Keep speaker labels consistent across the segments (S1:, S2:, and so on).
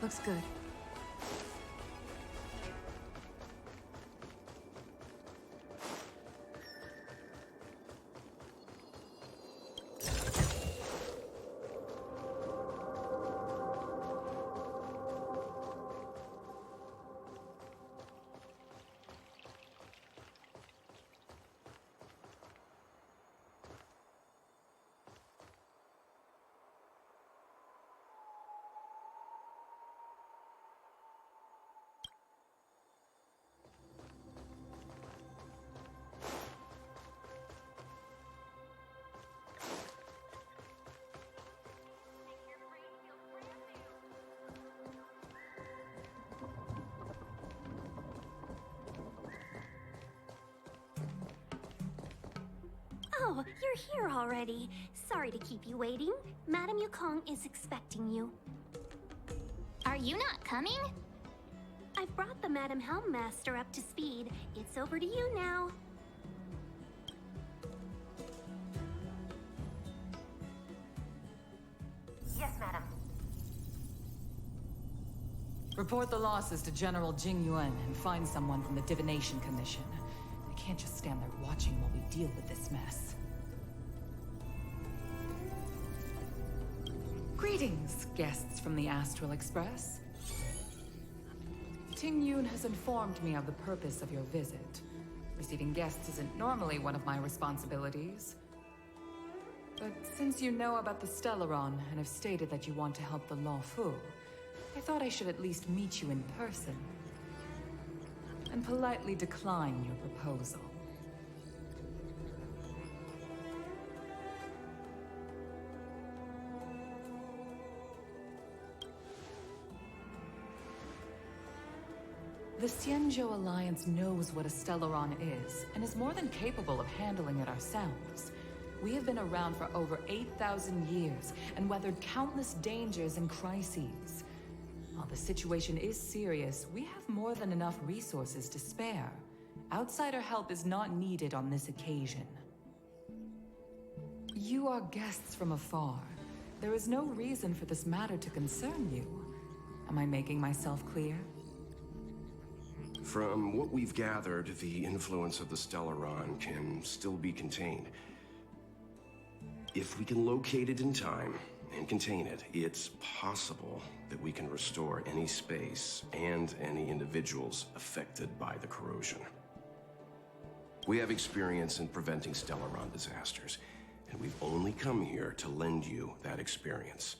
S1: Looks good.
S2: Oh, you're here already. Sorry to keep you waiting. Madame Yukong is expecting you.
S3: Are you not coming?
S2: I've brought the Madame Helmmaster up to speed. It's over to you now.
S4: Yes, madam.
S1: Report the losses to General Jing Yuan and find someone from the Divination Commission. I can't just stand there watching while we deal with this mess. Greetings, guests from the Astral Express. Ting Yun has informed me of the purpose of your visit. Receiving guests isn't normally one of my responsibilities. But since you know about the Stellaron and have stated that you want to help the Law Fu, I thought I should at least meet you in person and politely decline your proposal. The Xianzhou Alliance knows what a Stellaron is, and is more than capable of handling it ourselves. We have been around for over 8,000 years, and weathered countless dangers and crises. While the situation is serious, we have more than enough resources to spare. Outsider help is not needed on this occasion. You are guests from afar. There is no reason for this matter to concern you. Am I making myself clear?
S5: From what we've gathered, the influence of the Stellaron can still be contained. If we can locate it in time and contain it, it's possible that we can restore any space and any individuals affected by the corrosion. We have experience in preventing Stellaron disasters, and we've only come here to lend you that experience.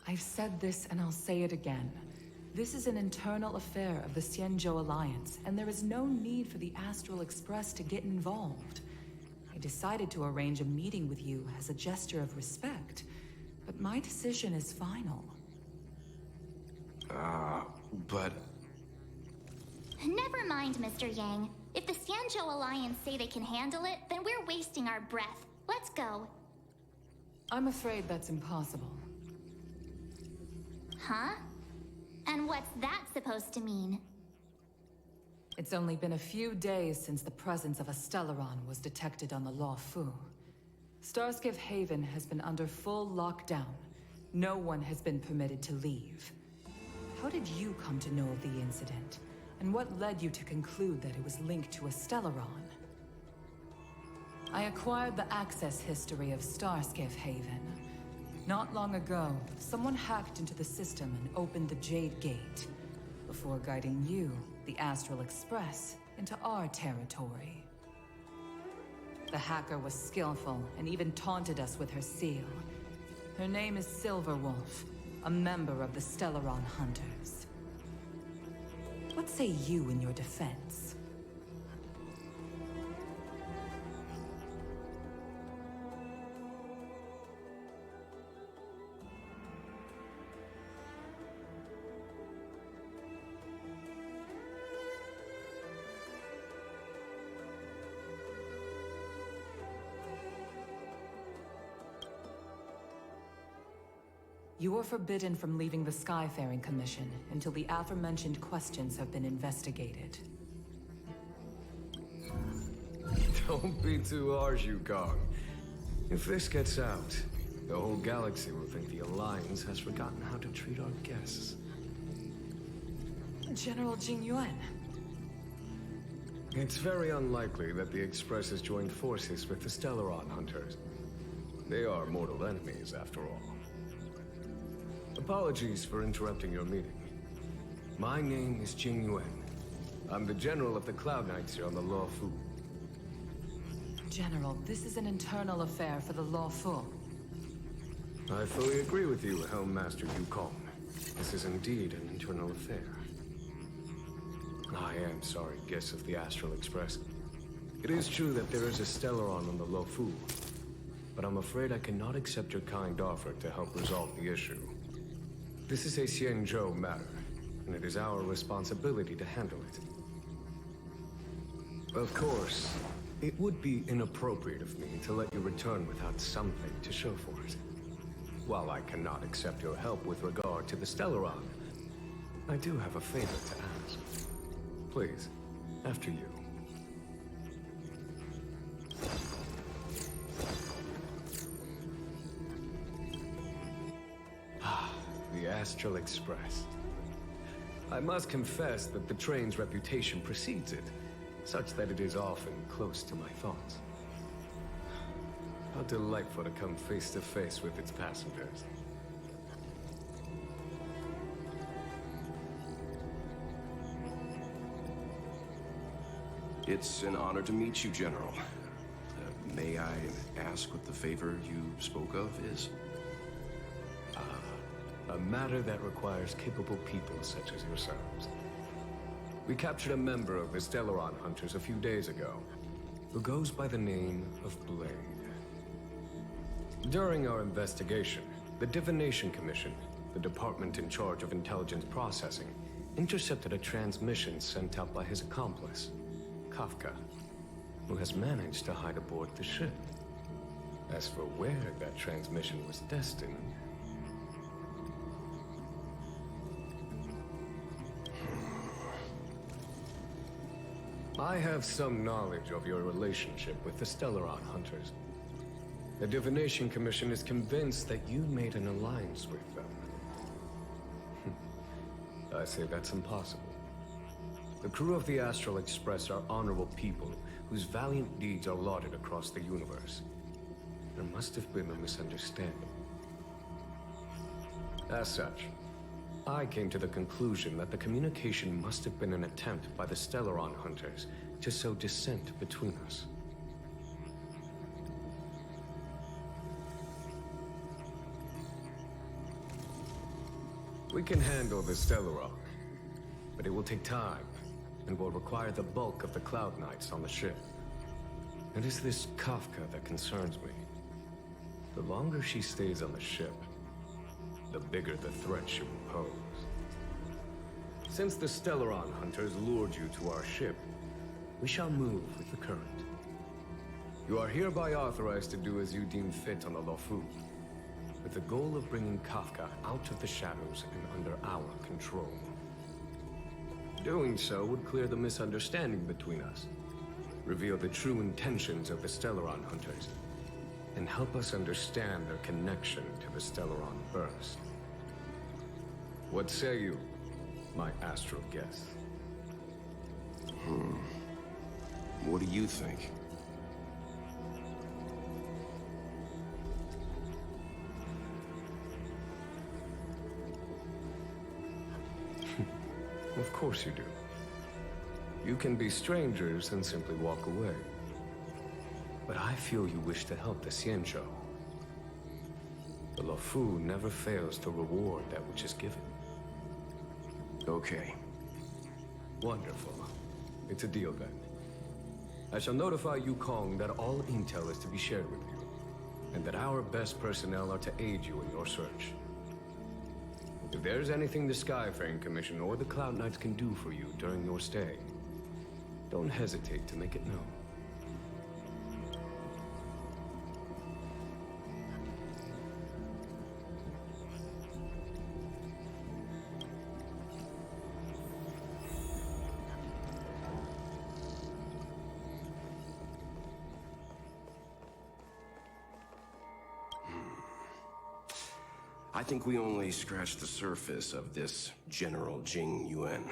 S1: I've said this and I'll say it again. This is an internal affair of the Xianzhou Alliance, and there is no need for the Astral Express to get involved. I decided to arrange a meeting with you as a gesture of respect, but my decision is final.
S5: But...
S3: Never mind, Mr. Yang. If the Xianzhou Alliance say they can handle it, then we're wasting our breath. Let's go.
S1: I'm afraid that's impossible.
S3: Huh? And what's that supposed to mean?
S1: It's only been a few days since the presence of a Stellaron was detected on the Law Fu. Starskiff Haven has been under full lockdown. No one has been permitted to leave. How did you come to know of the incident? And what led you to conclude that it was linked to a Stellaron? I acquired the access history of Starskiff Haven. Not long ago, someone hacked into the system and opened the Jade Gate, before guiding you, the Astral Express, into our territory. The hacker was skillful and even taunted us with her seal. Her name is Silverwolf, a member of the Stellaron Hunters. What say you in your defense? You are forbidden from leaving the Skyfaring Commission until the aforementioned questions have been investigated.
S6: Don't be too harsh, Yukong. If this gets out,
S4: The whole galaxy will think the Alliance has forgotten how to treat our guests.
S1: General Jing Yuan.
S4: It's very unlikely that the Express has joined forces with the Stellaron Hunters. They are mortal enemies, after all. Apologies for interrupting your meeting. My name is Jing Yuan. I'm the General of the Cloud Knights here on the Law Fu.
S1: General, this is an internal affair for the Law Fu.
S4: I fully agree with you, Helm Master Yukong. This is indeed an internal affair. I am sorry, guests of the Astral Express. It is true that there is a Stellaron on the Lo Fu, but I'm afraid I cannot accept your kind offer to help resolve the issue. This is a Xianzhou matter, and it is our responsibility to handle it. Of course, it would be inappropriate of me to let you return without something to show for it. While I cannot accept your help with regard to the Stellaron, I do have a favor to ask. Please, after you. The Astral Express. I must confess that the train's reputation precedes it, such that it is often close to my thoughts. How delightful to come face to face with its passengers.
S5: It's an honor to meet you, General. May I ask what the favor you spoke of is?
S4: A matter that requires capable people such as yourselves. We captured a member of the Stellaron Hunters a few days ago, who goes by the name of Blade. During our investigation, the Divination Commission, the department in charge of intelligence processing, intercepted a transmission sent out by his accomplice, Kafka, who has managed to hide aboard the ship. As for where that transmission was destined... I have some knowledge of your relationship with the Stellaron Hunters. The Divination Commission is convinced that you made an alliance with them. I say that's impossible. The crew of the Astral Express are honorable people whose valiant deeds are lauded across the universe. There must have been a misunderstanding. As such, I came to the conclusion that the communication must have been an attempt by the Stellaron Hunters to sow dissent between us. We can handle the Stellaron, but it will take time and will require the bulk of the Cloud Knights on the ship. It is this Kafka that concerns me. The longer she stays on the ship, the bigger the threat she will pose. Since the Stellaron Hunters lured you to our ship, we shall move with the current. You are hereby authorized to do as you deem fit on the Lofu, with the goal of bringing Kafka out of the shadows and under our control. Doing so would clear the misunderstanding between us, reveal the true intentions of the Stellaron Hunters, and help us understand their connection to the Stellaron Burst. What say you, my astral guest?
S5: What do you think?
S4: Of course you do. You can be strangers and simply walk away. But I feel you wish to help the Xianzhou. The Lofu never fails to reward that which is given.
S5: Okay.
S4: Wonderful. It's a deal then. I shall notify Yukong that all intel is to be shared with you, and that our best personnel are to aid you in your search. If there's anything the Skyfaring Commission or the Cloud Knights can do for you during your stay, don't hesitate to make it known.
S5: I think we only scratched the surface of this General Jing Yuan.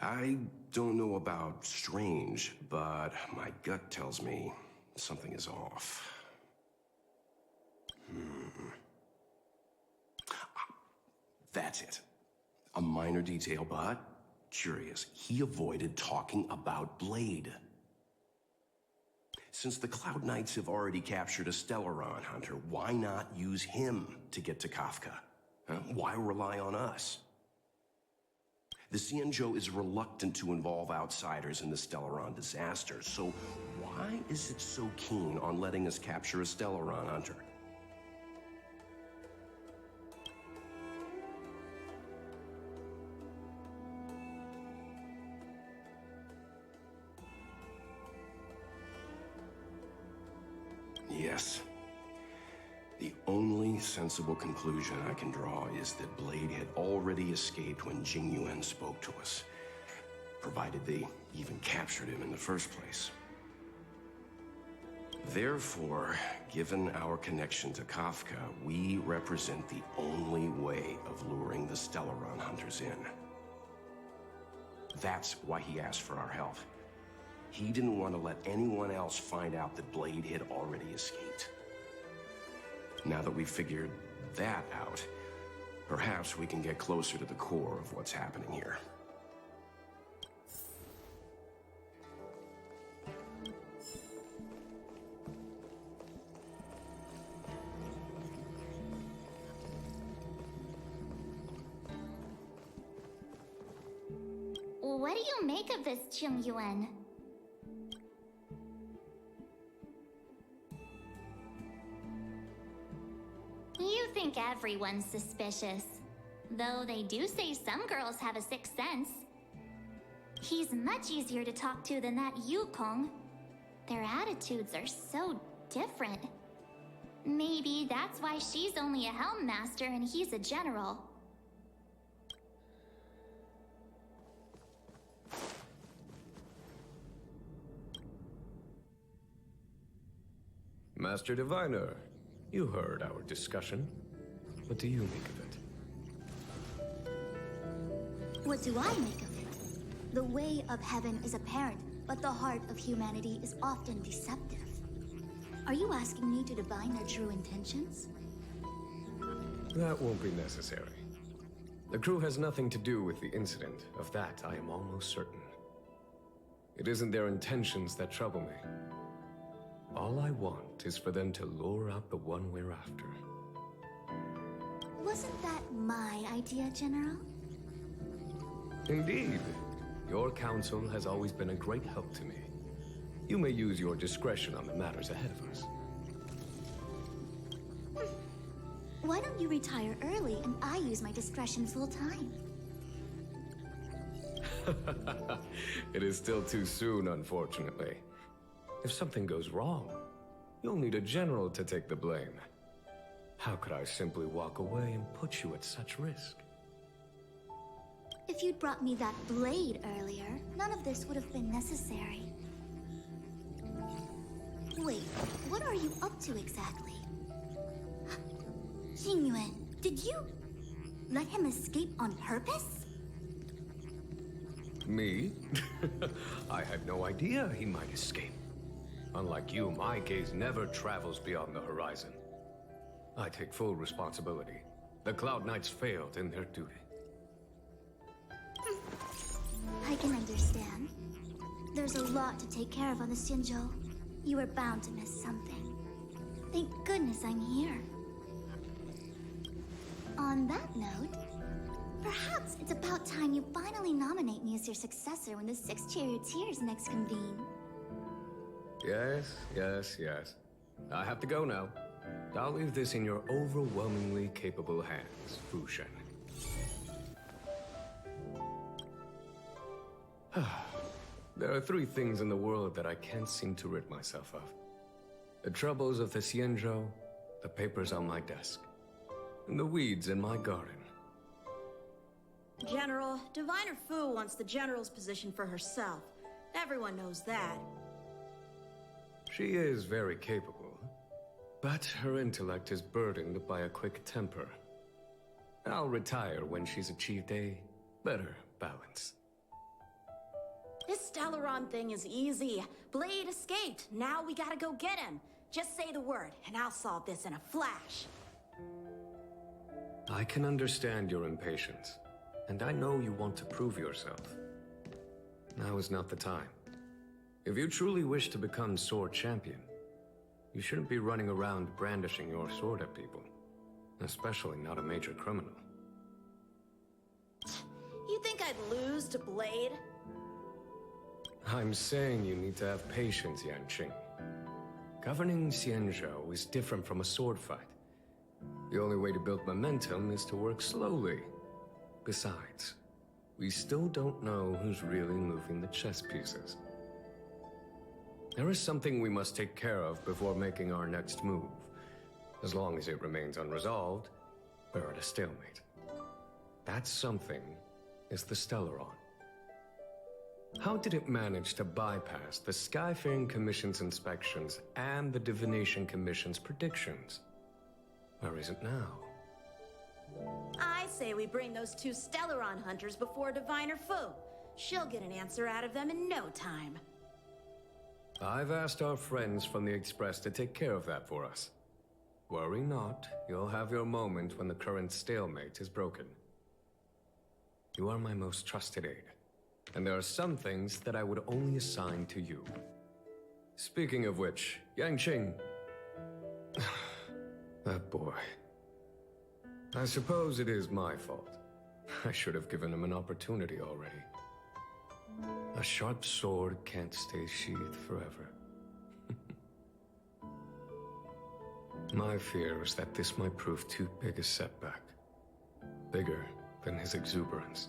S5: I don't know about strange, but my gut tells me something is off. That's it. A minor detail, but curious. He avoided talking about Blade. Since the Cloud Knights have already captured a Stellaron hunter, why not use him to get to Kafka? Huh? Why rely on us? The Xianzhou is reluctant to involve outsiders in the Stellaron disaster, so why is it so keen on letting us capture a Stellaron hunter? Yes. The only sensible conclusion I can draw is that Blade had already escaped when Jing Yuan spoke to us, provided they even captured him in the first place. Therefore, given our connection to Kafka, we represent the only way of luring the Stellaron hunters in. That's why he asked for our help. He didn't want to let anyone else find out that Blade had already escaped. Now that we've figured that out, perhaps we can get closer to the core of what's happening here.
S3: What do you make of this, Jing Yuan? You think everyone's suspicious. Though they do say some girls have a sixth sense. He's much easier to talk to than that Yukong. Their attitudes are so different. Maybe that's why she's only a Helm Master and he's a general.
S4: Master Diviner, you heard our discussion. What do you make of it?
S6: What do I make of it? The way of heaven is apparent, but the heart of humanity is often deceptive. Are you asking me to divine their true intentions?
S4: That won't be necessary. The crew has nothing to do with the incident. Of that, I am almost certain. It isn't their intentions that trouble me. All I want is for them to lure out the one we're after.
S6: Wasn't that my idea, General?
S4: Indeed. Your counsel has always been a great help to me. You may use your discretion on the matters ahead of us.
S6: Why don't you retire early and I use my discretion full time?
S4: It is still too soon, unfortunately. If something goes wrong, you'll need a general to take the blame. How could I simply walk away and put you at such risk?
S6: If you'd brought me that blade earlier, none of this would have been necessary. Wait, what are you up to exactly? Jing Yuan, did you let him escape on purpose?
S4: Me? I had no idea he might escape. Unlike you, my gaze never travels beyond the horizon. I take full responsibility. The Cloud Knights failed in their duty.
S6: I can understand. There's a lot to take care of on the Xianzhou. You were bound to miss something. Thank goodness I'm here. On that note, perhaps it's about time you finally nominate me as your successor when the 6 charioteers next convene.
S4: Yes. I have to go now. I'll leave this in your overwhelmingly capable hands, Fu Shen. There are 3 things in the world that I can't seem to rid myself of. The troubles of the Xianzhou, the papers on my desk, and the weeds in my garden.
S7: General, Diviner Fu wants the General's position for herself. Everyone knows that.
S4: She is very capable, but her intellect is burdened by a quick temper. I'll retire when she's achieved a better balance.
S7: This Stellaron thing is easy. Blade escaped. Now we gotta go get him. Just say the word, and I'll solve this in a flash.
S4: I can understand your impatience, and I know you want to prove yourself. Now is not the time. If you truly wish to become sword champion, you shouldn't be running around brandishing your sword at people, especially not a major criminal.
S7: You think I'd lose to Blade?
S4: I'm saying you need to have patience, Yanqing. Governing Xianzhou is different from a sword fight. The only way to build momentum is to work slowly. Besides, we still don't know who's really moving the chess pieces. There is something we must take care of before making our next move. As long as it remains unresolved, we're at a stalemate. That something is the Stellaron. How did it manage to bypass the Skyfaring Commission's inspections and the Divination Commission's predictions? Where is it now?
S7: I say we bring those two Stellaron hunters before Diviner Fu. She'll get an answer out of them in no time.
S4: I've asked our friends from the Express to take care of that for us. Worry not, you'll have your moment when the current stalemate is broken. You are my most trusted aide, and there are some things that I would only assign to you. Speaking of which, Yanqing... that boy... I suppose it is my fault. I should have given him an opportunity already. A sharp sword can't stay sheathed forever. My fear is that this might prove too big a setback. Bigger than his exuberance.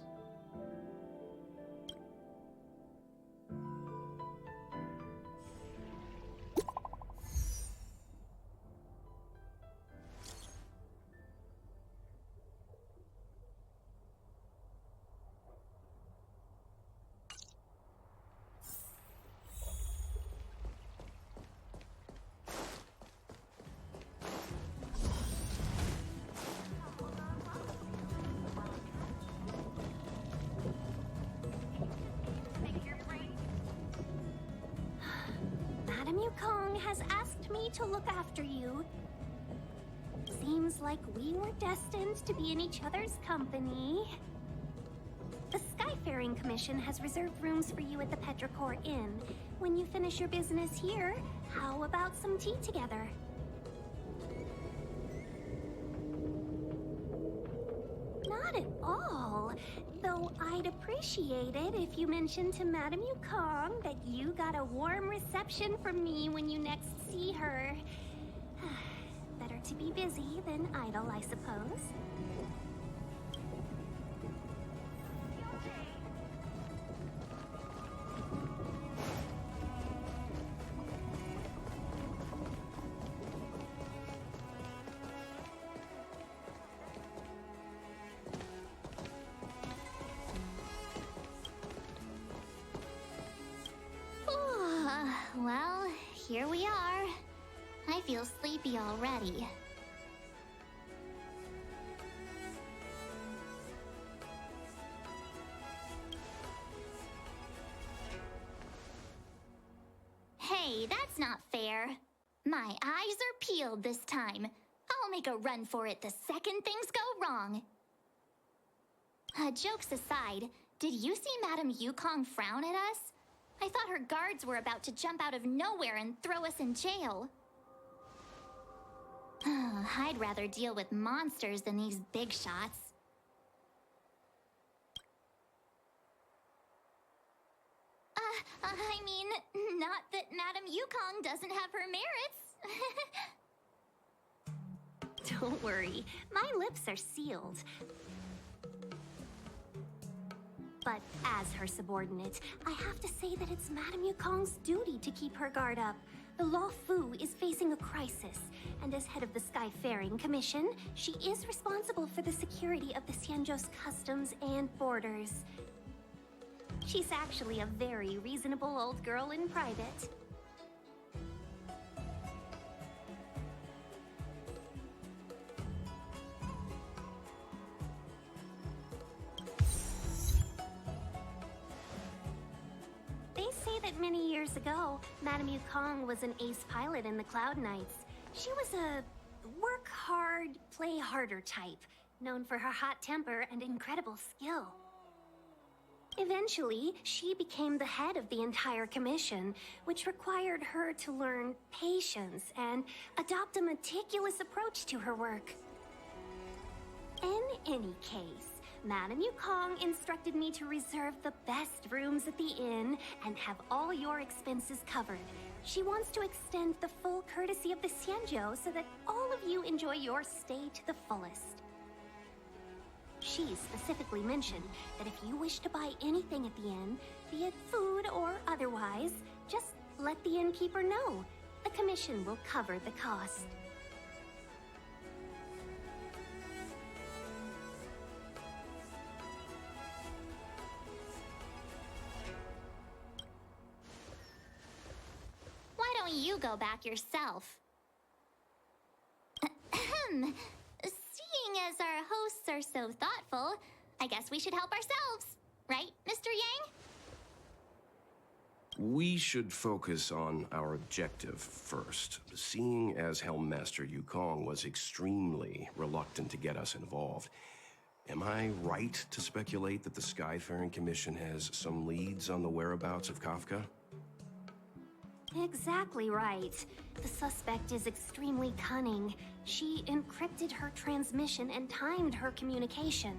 S2: Madame Yukong has asked me to look after you. Seems like we were destined to be in each other's company. The Skyfaring Commission has reserved rooms for you at the Petrichor Inn. When you finish your business here, how about some tea together? Not at all. Though I'd appreciate it if you mentioned to Madame Yukong that you got a warm reception from me when you next see her. Better to be busy than idle, I suppose.
S3: Well, here we are. I feel sleepy already. Hey, that's not fair. My eyes are peeled this time. I'll make a run for it the second things go wrong. Jokes aside, did you see Madame Yukong frown at us? I thought her guards were about to jump out of nowhere and throw us in jail. I'd rather deal with monsters than these big shots. I mean, not that Madame Yukong doesn't have her merits.
S2: Don't worry, my lips are sealed. But as her subordinate, I have to say that it's Madame Yukong's duty to keep her guard up. The Law Fu is facing a crisis, and as head of the Skyfaring Commission, she is responsible for the security of the Xianzhou's customs and borders. She's actually a very reasonable old girl in private. say that many years ago, Madame Yukong was an ace pilot in the Cloud Knights. She was a work hard, play harder type, known for her hot temper and incredible skill. Eventually, she became the head of the entire commission, which required her to learn patience and adopt a meticulous approach to her work. In any case, Madame Yukong instructed me to reserve the best rooms at the inn and have all your expenses covered. She wants to extend the full courtesy of the Xianzhou so that all of you enjoy your stay to the fullest. She specifically mentioned that if you wish to buy anything at the inn, be it food or otherwise, just let the innkeeper know. The commission will cover the cost.
S3: Why don't you go back yourself? Ahem. Seeing as our hosts are so thoughtful, I guess we should help ourselves. Right, Mr. Yang?
S5: We should focus on our objective first. Seeing as Helmmaster Yukong was extremely reluctant to get us involved, am I right to speculate that the Skyfaring Commission has some leads on the whereabouts of Kafka?
S2: Exactly right. The suspect is extremely cunning. She encrypted her transmission and timed her communication.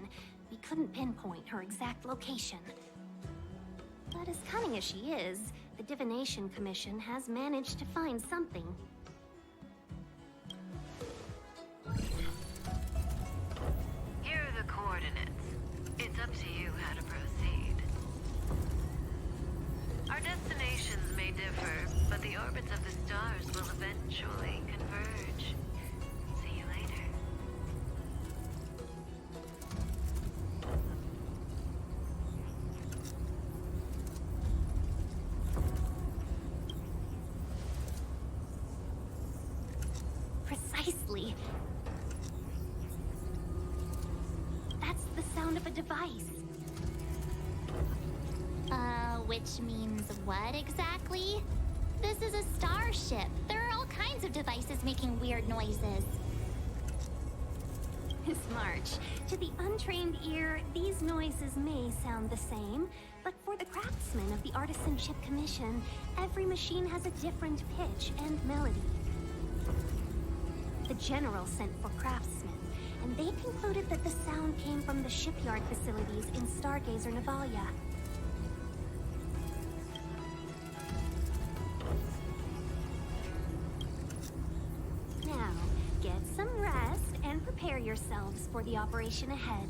S2: We couldn't pinpoint her exact location. But as cunning as she is, the Divination Commission has managed to find something.
S8: Here are the coordinates. It's up to you how to proceed. Our destinations may differ, but the orbits of the stars will eventually converge. See you later.
S2: Precisely. That's the sound of a device.
S3: Which means what exactly? This is a starship. There are all kinds of devices making weird noises.
S2: Miss March, to the untrained ear, these noises may sound the same, but for the craftsmen of the Artisanship Commission, every machine has a different pitch and melody. The General sent for craftsmen, and they concluded that the sound came from the shipyard facilities in Stargazer Navalia. Now, get some rest and prepare yourselves for the operation ahead.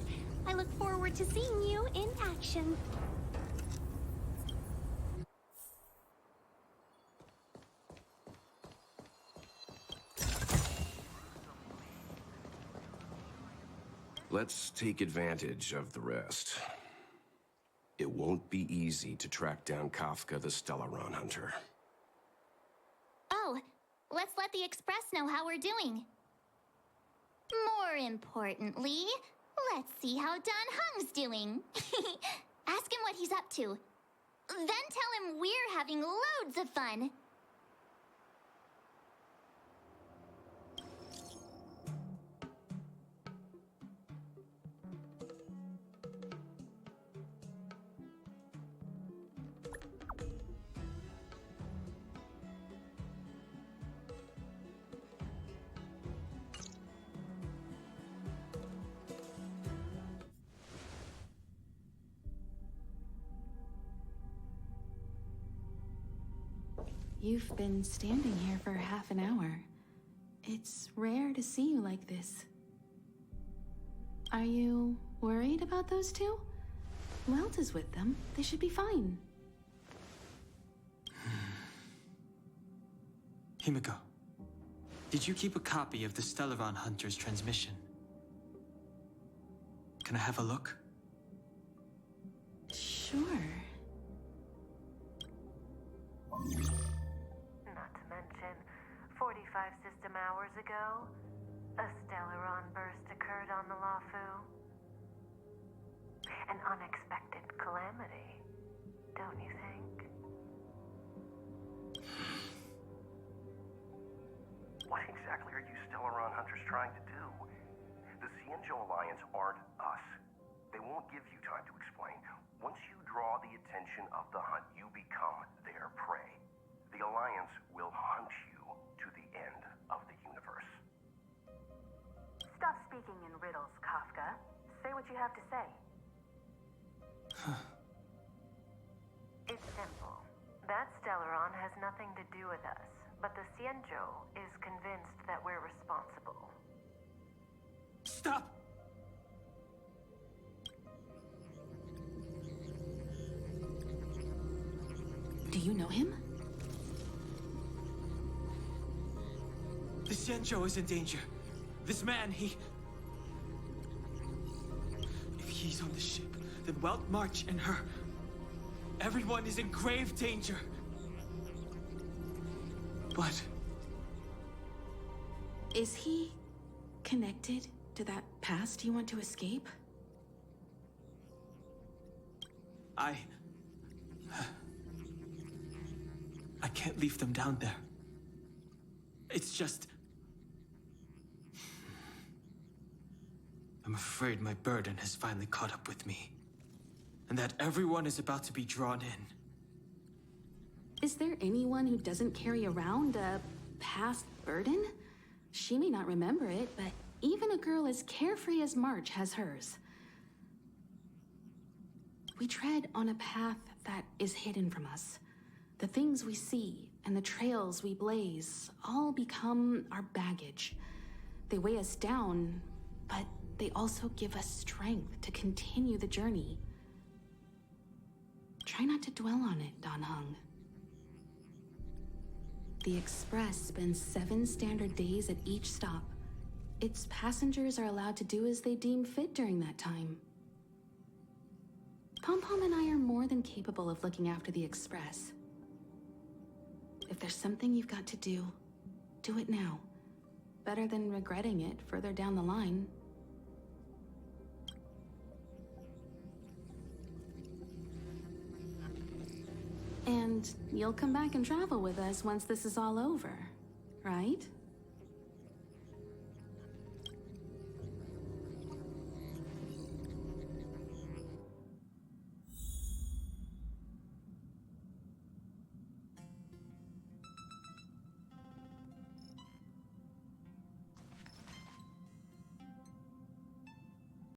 S2: I look forward to seeing you in action.
S5: Let's take advantage of the rest. It won't be easy to track down Kafka the Stellaron Hunter.
S3: Oh, let's let the Express know how we're doing. More importantly, let's see how Don Hung's doing. Ask him what he's up to. Then tell him we're having loads of fun.
S9: You've been standing here for half an hour. It's rare to see you like this. Are you worried about those two? Welt is with them. They should be fine.
S10: Himiko, did you keep a copy of the Stellaron Hunter's transmission? Can I have a look?
S9: Sure.
S8: Not to mention, 45 system hours ago, a Stellaron burst occurred on the Luofu. An unexpected calamity, don't you think?
S11: Stellaron Hunter's trying to do. The Cienjo Alliance aren't us. They won't give you time to explain. Once you draw the attention of the hunt, you become their prey. The Alliance will hunt you to the end of the universe.
S12: Stop speaking in riddles, Kafka. Say what you have to say. It's simple. That Stellaron has nothing to do with us, but the Cienjo is convinced that we're responsible.
S10: Stop!
S9: Do you know him?
S10: The Xianzhou is in danger. This man, If he's on the ship, then Welt March and her... Everyone is in grave danger. But...
S9: Is he connected to that past you want to escape?
S10: I can't leave them down there. It's just... I'm afraid my burden has finally caught up with me. And that everyone is about to be drawn in.
S9: Is there anyone who doesn't carry around a past burden? She may not remember it, but even a girl as carefree as March has hers. We tread on a path that is hidden from us. The things we see and the trails we blaze all become our baggage. They weigh us down, but they also give us strength to continue the journey. Try not to dwell on it, Dan Heng. The Express spends 7 standard days at each stop. Its passengers are allowed to do as they deem fit during that time. Pom-Pom and I are more than capable of looking after the Express. If there's something you've got to do it now. Better than regretting it further down the line. And you'll come back and travel with us once this is all over, right?